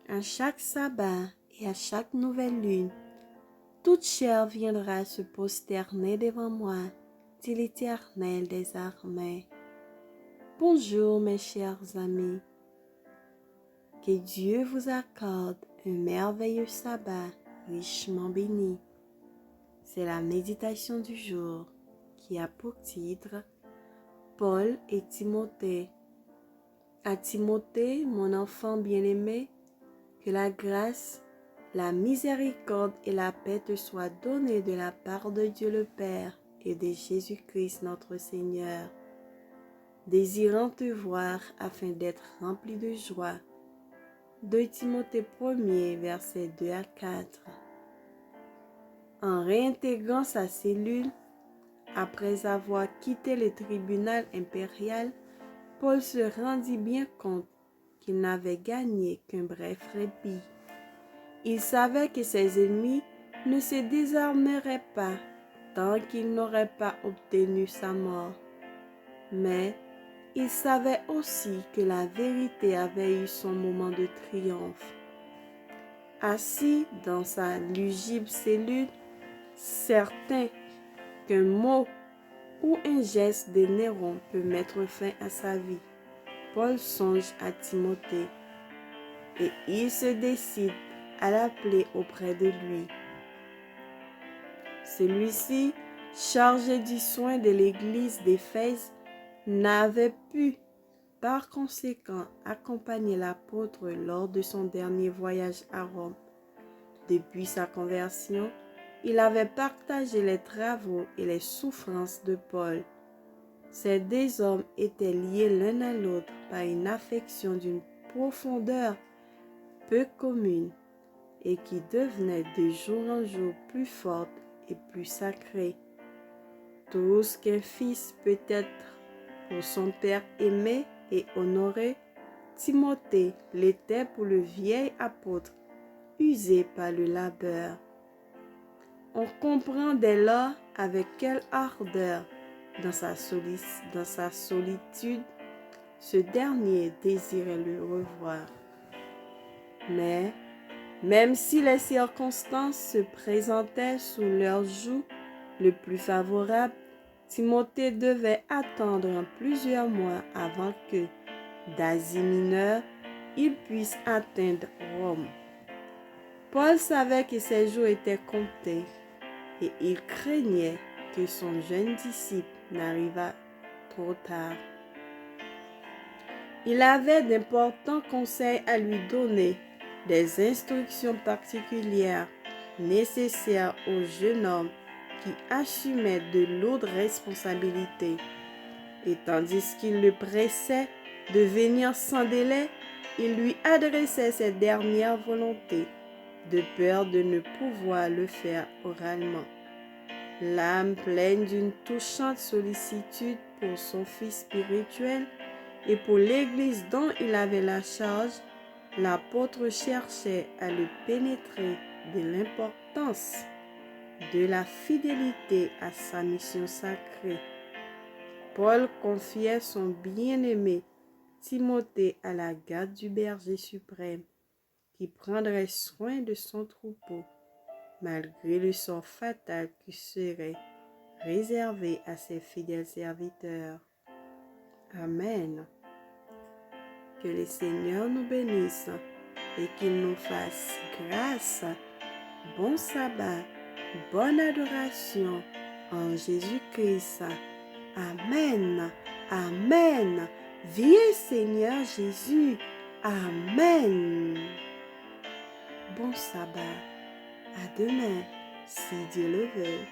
À chaque sabbat et à chaque nouvelle lune, toute chair viendra se prosterner devant moi, dit l'Éternel des armées. Bonjour mes chers amis. Que Dieu vous accorde un merveilleux sabbat richement béni. C'est la méditation du jour qui a pour titre Paul et Timothée. À Timothée, mon enfant bien-aimé, que la grâce, la miséricorde et la paix te soient données de la part de Dieu le Père et de Jésus-Christ notre Seigneur, désirant te voir afin d'être rempli de joie. 2 Timothée 1er, versets 2 à 4. En réintégrant sa cellule, après avoir quitté le tribunal impérial, Paul se rendit bien compte qu'il n'avait gagné qu'un bref répit. Il savait que ses ennemis ne se désarmeraient pas tant qu'ils n'auraient pas obtenu sa mort. Mais il savait aussi que la vérité avait eu son moment de triomphe. Assis dans sa lugubre cellule, certain qu'un mot ou un geste de Néron peut mettre fin à sa vie, Paul songe à Timothée et il se décide à l'appeler auprès de lui. Celui-ci, chargé du soin de l'église d'Éphèse, n'avait pu, par conséquent, accompagner l'apôtre lors de son dernier voyage à Rome. Depuis sa conversion, il avait partagé les travaux et les souffrances de Paul. Ces deux hommes étaient liés l'un à l'autre par une affection d'une profondeur peu commune et qui devenait de jour en jour plus forte et plus sacrée. Tout ce qu'un fils peut être pour son père aimé et honoré, Timothée l'était pour le vieil apôtre, usé par le labeur. On comprend dès lors avec quelle ardeur, dans sa solitude, ce dernier désirait le revoir. Mais, même si les circonstances se présentaient sous leur joug le plus favorable, Timothée devait attendre plusieurs mois avant que, d'Asie mineure, il puisse atteindre Rome. Paul savait que ses jours étaient comptés et il craignait que son jeune disciple n'arrivât trop tard. Il avait d'importants conseils à lui donner, des instructions particulières nécessaires au jeune homme qui assumait de lourdes responsabilités. Et tandis qu'il le pressait de venir sans délai, il lui adressait ses dernières volontés, de peur de ne pouvoir le faire oralement. L'âme pleine d'une touchante sollicitude pour son fils spirituel et pour l'Église dont il avait la charge, l'apôtre cherchait à le pénétrer de l'importance de la fidélité à sa mission sacrée. Paul confiait son bien-aimé Timothée à la garde du berger suprême, qui prendrait soin de son troupeau, malgré le sort fatal qui serait réservé à ses fidèles serviteurs. Amen. Que le Seigneur nous bénisse et qu'il nous fasse grâce. Bon sabbat, bonne adoration en Jésus-Christ. Amen. Amen. Viens Seigneur Jésus. Amen. Bon sabbat. À demain, si Dieu le veut.